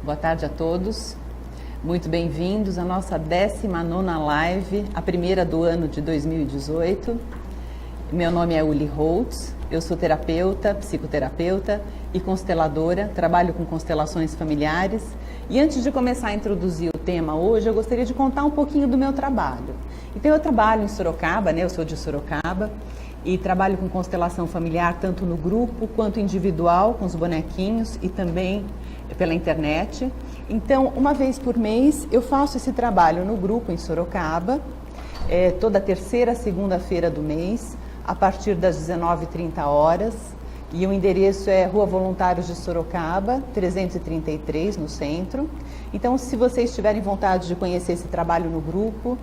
Boa tarde a todos. Muito bem-vindos à nossa 19ª live, a primeira do ano de 2018. Meu nome é Uli Holtz, eu sou terapeuta, psicoterapeuta e consteladora, trabalho com constelações familiares. E antes de começar a introduzir o tema hoje, eu gostaria de contar um pouquinho do meu trabalho. Então eu trabalho em Sorocaba, eu sou de Sorocaba, e trabalho com constelação familiar tanto no grupo quanto individual, com os bonequinhos e também pela internet. Então, uma vez por mês, eu faço esse trabalho no grupo em Sorocaba, toda terceira segunda-feira do mês, a partir das 19h30, e o endereço é Rua Voluntários de Sorocaba, 333, no centro. Então, se vocês tiverem vontade de conhecer esse trabalho no grupo,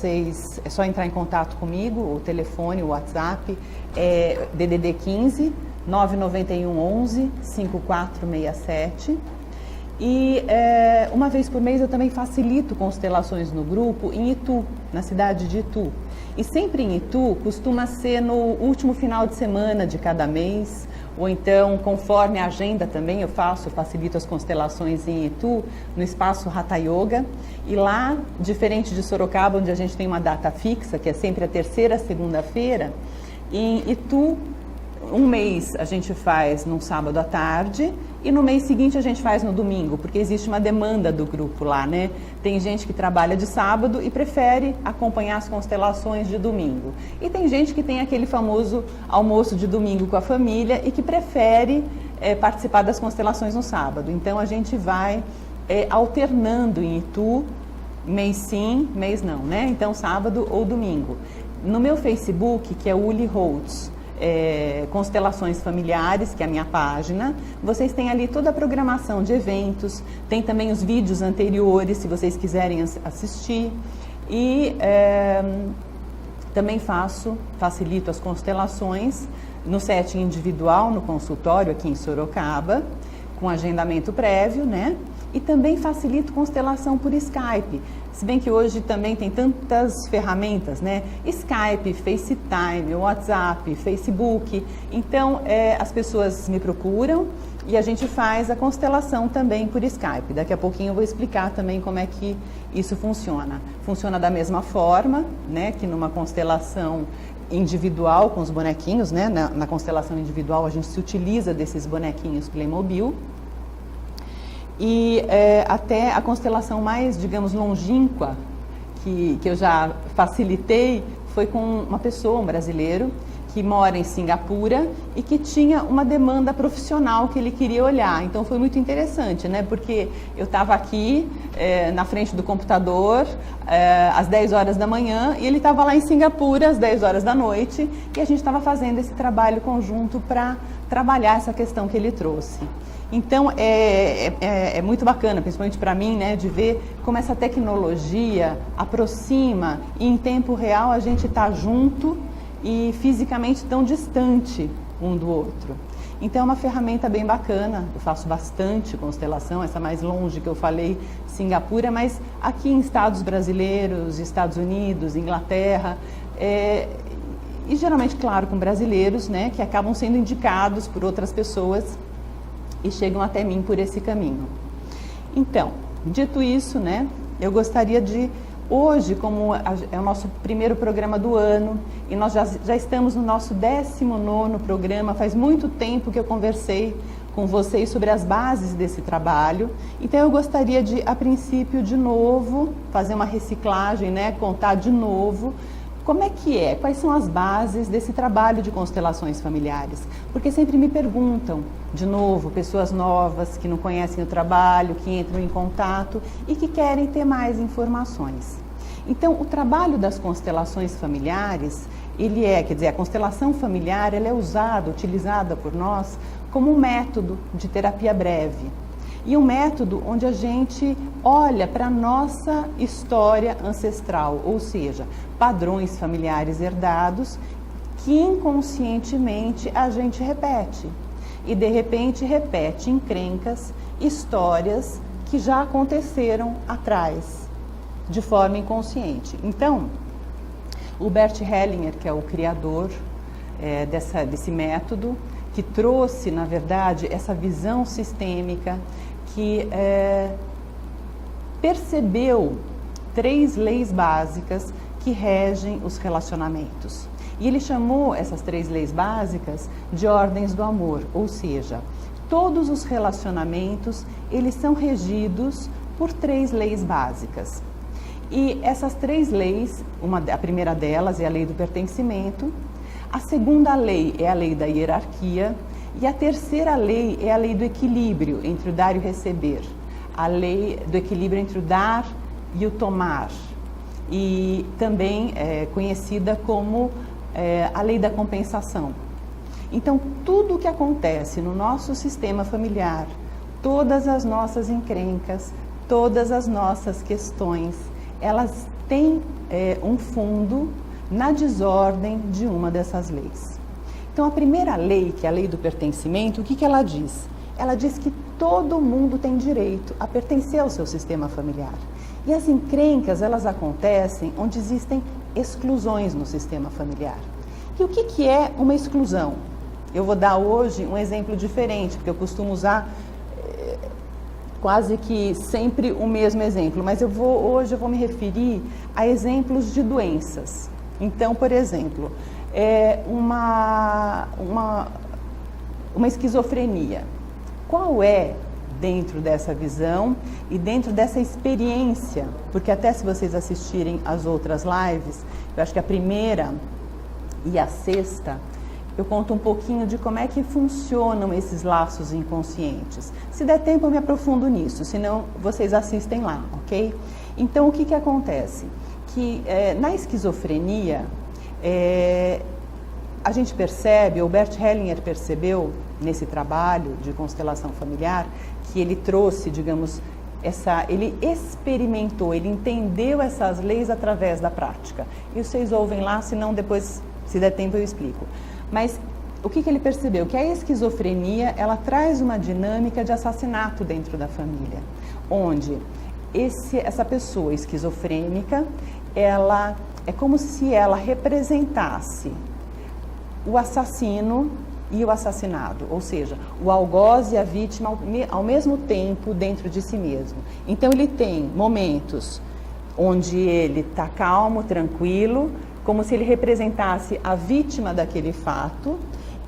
é só entrar em contato comigo, o telefone, o WhatsApp, é DDD 15 991 11 5467. E uma vez por mês eu também facilito constelações no grupo em Itu, na cidade de Itu. E sempre em Itu costuma ser no último final de semana de cada mês, ou então, conforme a agenda também, eu facilito as constelações em Itu, no espaço Hatha Yoga. E lá, diferente de Sorocaba, onde a gente tem uma data fixa, que é sempre a terceira segunda-feira, em Itu, um mês a gente faz num sábado à tarde e no mês seguinte a gente faz no domingo, porque existe uma demanda do grupo lá, né? Tem gente que trabalha de sábado e prefere acompanhar as constelações de domingo. E tem gente que tem aquele famoso almoço de domingo com a família e que prefere participar das constelações no sábado. Então a gente vai alternando em Itu, mês sim, mês não, né? Então sábado ou domingo. No meu Facebook, que é Uli Holtz, Constelações Familiares, que é a minha página, vocês têm ali toda a programação de eventos, tem também os vídeos anteriores, se vocês quiserem assistir, e também facilito as constelações no setting individual, no consultório aqui em Sorocaba, com agendamento prévio, né? E também facilito constelação por Skype, se bem que hoje também tem tantas ferramentas, né? Skype, FaceTime, WhatsApp, Facebook. Então, as pessoas me procuram e a gente faz a constelação também por Skype. Daqui a pouquinho eu vou explicar também como é que isso funciona. Funciona da mesma forma, né? Que numa constelação individual com os bonequinhos, né? Na constelação individual a gente se utiliza desses bonequinhos Playmobil. E até a constelação mais, digamos, longínqua que eu já facilitei foi com uma pessoa, um brasileiro, que mora em Singapura e que tinha uma demanda profissional que ele queria olhar. Então foi muito interessante, né? Porque eu estava aqui na frente do computador às 10 horas da manhã e ele estava lá em Singapura às 10 horas da noite e a gente estava fazendo esse trabalho conjunto para trabalhar essa questão que ele trouxe. Então, é muito bacana, principalmente para mim, né, de ver como essa tecnologia aproxima e em tempo real a gente está junto e fisicamente tão distante um do outro. Então, é uma ferramenta bem bacana, eu faço bastante constelação, essa mais longe que eu falei, Singapura, mas aqui em estados brasileiros, Estados Unidos, Inglaterra, e geralmente, claro, com brasileiros, né, que acabam sendo indicados por outras pessoas e chegam até mim por esse caminho. Então, dito isso, né, eu gostaria de, hoje, como é o nosso primeiro programa do ano, e nós já estamos no nosso 19º programa, faz muito tempo que eu conversei com vocês sobre as bases desse trabalho, então eu gostaria de, a princípio, de novo, fazer uma reciclagem, né, contar de novo, como é que quais são as bases desse trabalho de constelações familiares? Porque sempre me perguntam, de novo, pessoas novas que não conhecem o trabalho, que entram em contato e que querem ter mais informações. Então, o trabalho das constelações familiares, a constelação familiar, ela é utilizada por nós como um método de terapia breve. E um método onde a gente olha para a nossa história ancestral, ou seja, padrões familiares herdados que inconscientemente a gente repete. E de repente repete encrencas, histórias que já aconteceram atrás, de forma inconsciente. Então, o Bert Hellinger, que é o criador desse método, que trouxe, na verdade, essa visão sistêmica, que percebeu 3 leis básicas que regem os relacionamentos. E ele chamou essas 3 leis básicas de ordens do amor, ou seja, todos os relacionamentos, eles são regidos por 3 leis básicas. E essas 3 leis, a primeira delas é a lei do pertencimento, a segunda lei é a lei da hierarquia e a terceira lei é a lei do equilíbrio entre o dar e o receber, a lei do equilíbrio entre o dar e o tomar, e também é conhecida como a lei da compensação. Então, tudo o que acontece no nosso sistema familiar, todas as nossas encrencas, todas as nossas questões, elas têm um fundo na desordem de uma dessas leis. Então, a primeira lei, que é a lei do pertencimento, o que ela diz? Ela diz que todo mundo tem direito a pertencer ao seu sistema familiar. E as encrencas, elas acontecem onde existem exclusões no sistema familiar. E o que é uma exclusão? Eu vou dar hoje um exemplo diferente, porque eu costumo usar quase que sempre o mesmo exemplo, mas hoje eu vou me referir a exemplos de doenças. Então, por exemplo, uma esquizofrenia. Qual é, dentro dessa visão e dentro dessa experiência, porque até se vocês assistirem as outras lives, eu acho que a primeira e a sexta, eu conto um pouquinho de como é que funcionam esses laços inconscientes. Se der tempo eu me aprofundo nisso, senão vocês assistem lá, ok? Então o que acontece? Que na esquizofrenia, a gente percebe, o Bert Hellinger percebeu nesse trabalho de constelação familiar, que ele trouxe, digamos, ele experimentou, ele entendeu essas leis através da prática. E vocês ouvem lá, senão depois, se der tempo, eu explico. Mas o que ele percebeu? Que a esquizofrenia, ela traz uma dinâmica de assassinato dentro da família, onde essa pessoa esquizofrênica, ela é como se ela representasse o assassino e o assassinado, ou seja, o algoz e a vítima ao mesmo tempo dentro de si mesmo. Então ele tem momentos onde ele está calmo, tranquilo, como se ele representasse a vítima daquele fato,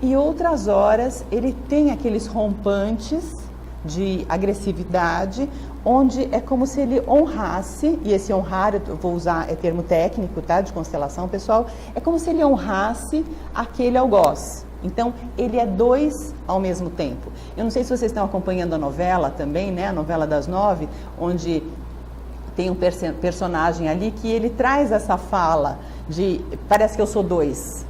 e outras horas ele tem aqueles rompantes de agressividade, onde é como se ele honrasse, e esse honrar, eu vou usar termo técnico, tá, de constelação, pessoal, é como se ele honrasse aquele algoz. Então, ele é 2 ao mesmo tempo. Eu não sei se vocês estão acompanhando a novela também, né, a novela das 9, onde tem um personagem ali que ele traz essa fala de, parece que eu sou 2.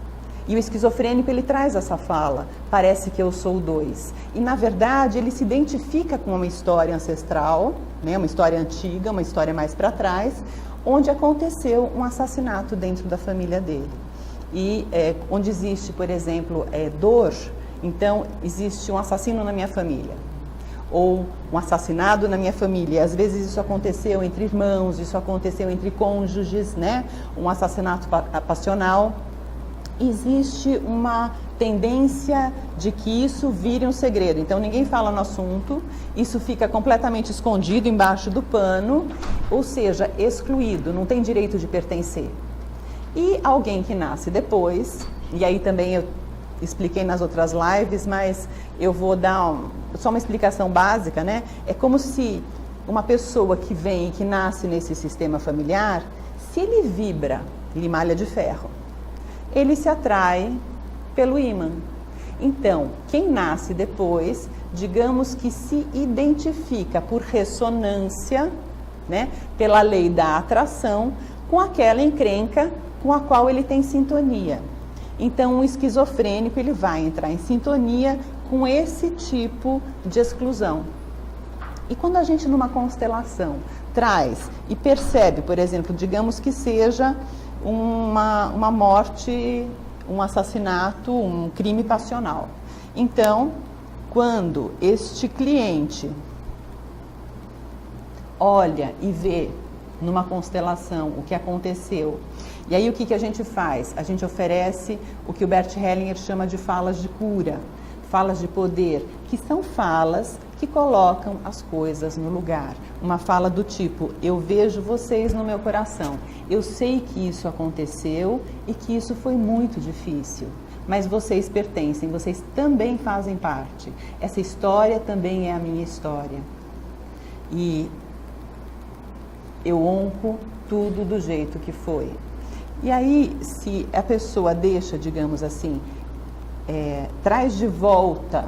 E o esquizofrênico, ele traz essa fala, parece que eu sou 2. E, na verdade, ele se identifica com uma história ancestral, né, uma história antiga, uma história mais para trás, onde aconteceu um assassinato dentro da família dele. E onde existe, por exemplo, dor, então existe um assassino na minha família, ou um assassinado na minha família. E, às vezes isso aconteceu entre irmãos, isso aconteceu entre cônjuges, né? Um assassinato passional. Existe uma tendência de que isso vire um segredo. Então ninguém fala no assunto, isso fica completamente escondido embaixo do pano, ou seja, excluído, não tem direito de pertencer. E alguém que nasce depois, e aí também eu expliquei nas outras lives, mas eu vou dar só uma explicação básica, né? É como se uma pessoa que vem e que nasce nesse sistema familiar, se ele vibra limalha de ferro, ele se atrai pelo ímã. Então, quem nasce depois, digamos que se identifica por ressonância, né, pela lei da atração, com aquela encrenca com a qual ele tem sintonia. Então, o esquizofrênico, ele vai entrar em sintonia com esse tipo de exclusão. E quando a gente, numa constelação, traz e percebe, por exemplo, digamos que seja uma morte, um assassinato, um crime passional. Então, quando este cliente olha e vê numa constelação o que aconteceu, e aí o que a gente faz? A gente oferece o que o Bert Hellinger chama de falas de cura, falas de poder, que são falas que colocam as coisas no lugar. Uma fala do tipo, eu vejo vocês no meu coração, eu sei que isso aconteceu e que isso foi muito difícil, mas vocês pertencem, vocês também fazem parte. Essa história também é a minha história. E eu honro tudo do jeito que foi. E aí, se a pessoa deixa, digamos assim, traz de volta,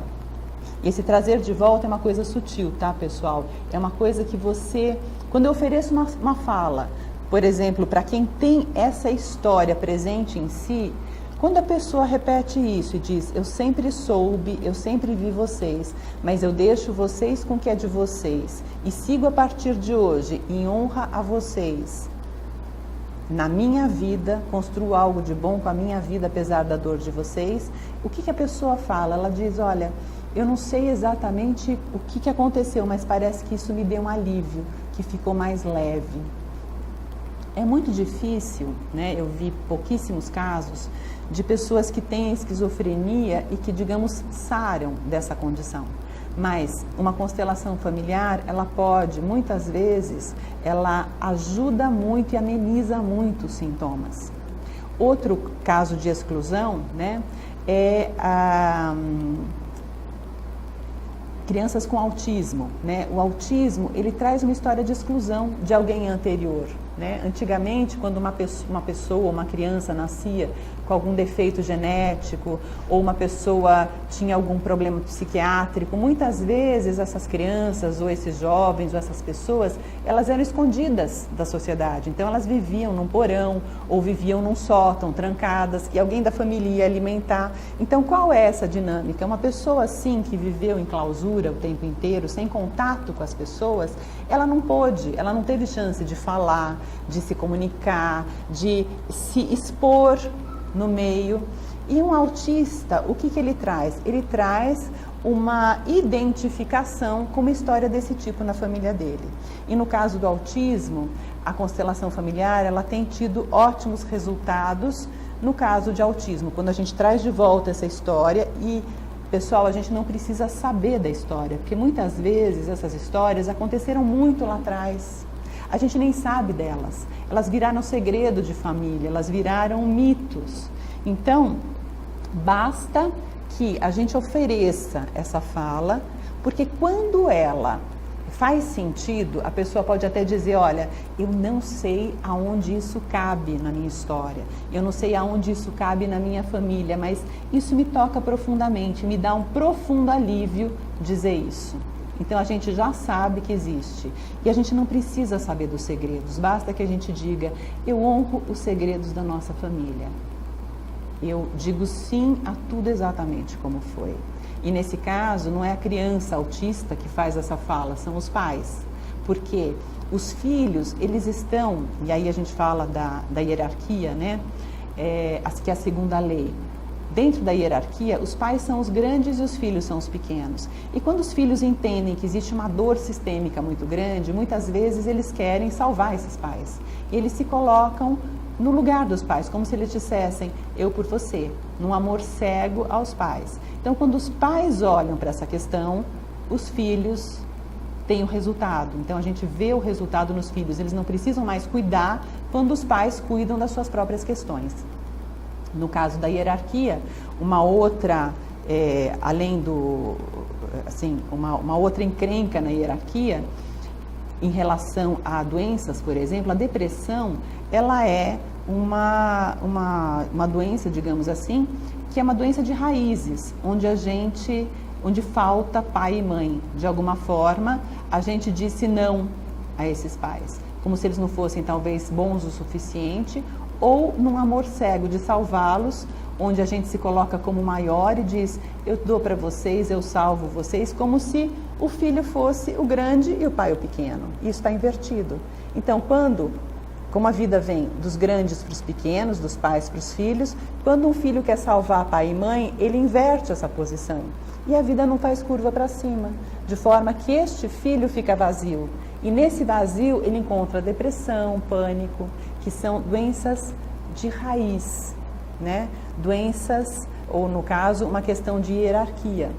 e esse trazer de volta é uma coisa sutil, tá, pessoal? É uma coisa que você, quando eu ofereço uma fala, por exemplo, para quem tem essa história presente em si, quando a pessoa repete isso e diz, eu sempre soube, eu sempre vi vocês, mas eu deixo vocês com o que é de vocês e sigo a partir de hoje em honra a vocês. Na minha vida, construo algo de bom com a minha vida, apesar da dor de vocês. O que a pessoa fala? Ela diz, olha, eu não sei exatamente o que aconteceu, mas parece que isso me deu um alívio, que ficou mais leve. É muito difícil, né? Eu vi pouquíssimos casos de pessoas que têm esquizofrenia e que, digamos, saram dessa condição. Mas uma constelação familiar, ela pode, muitas vezes, ela ajuda muito e ameniza muito os sintomas. Outro caso de exclusão, né, é crianças com autismo, né? O autismo, ele traz uma história de exclusão de alguém anterior, né? Antigamente, quando uma pessoa, uma criança nascia com algum defeito genético ou uma pessoa tinha algum problema psiquiátrico, muitas vezes essas crianças ou esses jovens ou essas pessoas, elas eram escondidas da sociedade. Então elas viviam num porão ou viviam num sótão, trancadas, e alguém da família ia alimentar. Então qual é essa dinâmica? Uma pessoa assim que viveu em clausura o tempo inteiro, sem contato com as pessoas, ela não teve chance de falar, de se comunicar, de se expor no meio. E um autista, o que ele traz? Ele traz uma identificação com uma história desse tipo na família dele. E no caso do autismo, a constelação familiar, ela tem tido ótimos resultados no caso de autismo, quando a gente traz de volta essa história. E, pessoal, a gente não precisa saber da história, porque muitas vezes essas histórias aconteceram muito lá atrás. A gente nem sabe delas. Elas viraram segredo de família, elas viraram mitos. Então, basta que a gente ofereça essa fala, porque quando ela faz sentido, a pessoa pode até dizer, olha, eu não sei aonde isso cabe na minha história, eu não sei aonde isso cabe na minha família, mas isso me toca profundamente, me dá um profundo alívio dizer isso. Então a gente já sabe que existe e a gente não precisa saber dos segredos, basta que a gente diga, eu honro os segredos da nossa família. Eu digo sim a tudo exatamente como foi. E nesse caso não é a criança autista que faz essa fala, são os pais. Porque os filhos, eles estão, e aí a gente fala da hierarquia, né? Que é a segunda lei. Dentro da hierarquia, os pais são os grandes e os filhos são os pequenos. E quando os filhos entendem que existe uma dor sistêmica muito grande, muitas vezes eles querem salvar esses pais. E eles se colocam no lugar dos pais, como se eles dissessem, eu por você, num amor cego aos pais. Então, quando os pais olham para essa questão, os filhos têm o resultado. Então, a gente vê o resultado nos filhos. Eles não precisam mais cuidar quando os pais cuidam das suas próprias questões. No caso da hierarquia, uma outra, além do, assim, uma outra encrenca na hierarquia, em relação a doenças, por exemplo, a depressão, ela é uma doença, digamos assim, que é uma doença de raízes, onde falta pai e mãe. De alguma forma, a gente disse não a esses pais, como se eles não fossem talvez bons o suficiente, ou num amor cego de salvá-los, onde a gente se coloca como maior e diz, eu dou para vocês, eu salvo vocês, como se o filho fosse o grande e o pai o pequeno. Isso está invertido. Então, como a vida vem dos grandes para os pequenos, dos pais para os filhos, quando um filho quer salvar pai e mãe, ele inverte essa posição. E a vida não faz curva para cima, de forma que este filho fica vazio. E nesse vazio ele encontra depressão, pânico, que são doenças de raiz, né? Doenças, ou no caso, uma questão de hierarquia.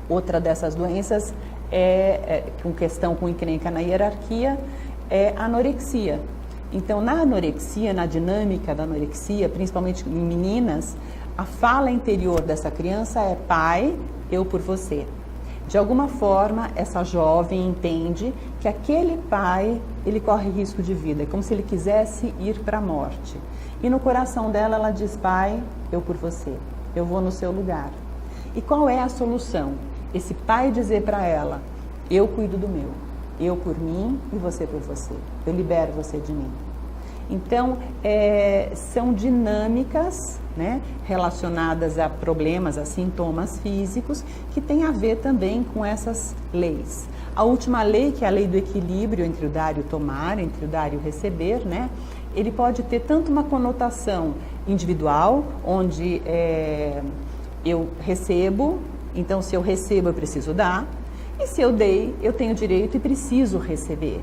Outra dessas doenças com encrenca na hierarquia, é anorexia. Então, na anorexia, na dinâmica da anorexia, principalmente em meninas, a fala interior dessa criança é: pai, eu por você. De alguma forma, essa jovem entende que aquele pai, ele corre risco de vida, é como se ele quisesse ir para a morte. E no coração dela, ela diz: pai, eu por você, eu vou no seu lugar. E qual é a solução? Esse pai dizer para ela: eu cuido do meu, eu por mim e você por você, eu libero você de mim. Então, são dinâmicas, né, relacionadas a problemas, a sintomas físicos, que tem a ver também com essas leis. A última lei, que é a lei do equilíbrio entre o dar e o tomar, entre o dar e o receber, né, ele pode ter tanto uma conotação individual, onde eu recebo, então se eu recebo eu preciso dar, e se eu dei, eu tenho direito e preciso receber.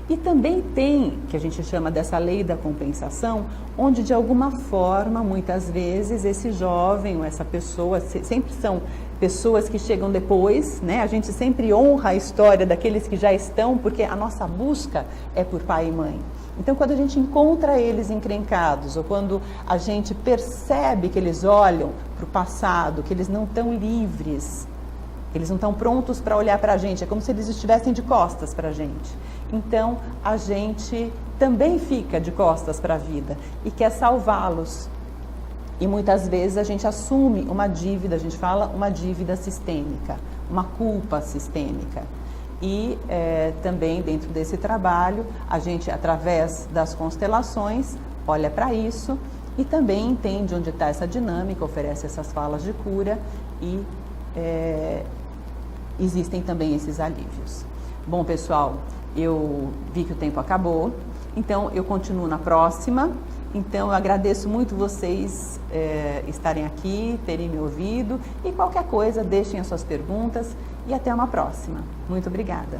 E também tem, que a gente chama dessa lei da compensação, onde de alguma forma, muitas vezes, esse jovem ou essa pessoa, sempre são pessoas que chegam depois, né? A gente sempre honra a história daqueles que já estão, porque a nossa busca é por pai e mãe. Então, quando a gente encontra eles encrencados, ou quando a gente percebe que eles olham para o passado, que eles não estão livres, eles não estão prontos para olhar para a gente, é como se eles estivessem de costas para a gente. Então, a gente também fica de costas para a vida e quer salvá-los. E muitas vezes a gente assume uma dívida, a gente fala uma dívida sistêmica, uma culpa sistêmica. E também dentro desse trabalho, a gente, através das constelações, olha para isso e também entende onde está essa dinâmica, oferece essas falas de cura e existem também esses alívios. Bom, pessoal, eu vi que o tempo acabou, então eu continuo na próxima. Então eu agradeço muito vocês estarem aqui, terem me ouvido, e qualquer coisa deixem as suas perguntas e até uma próxima. Muito obrigada.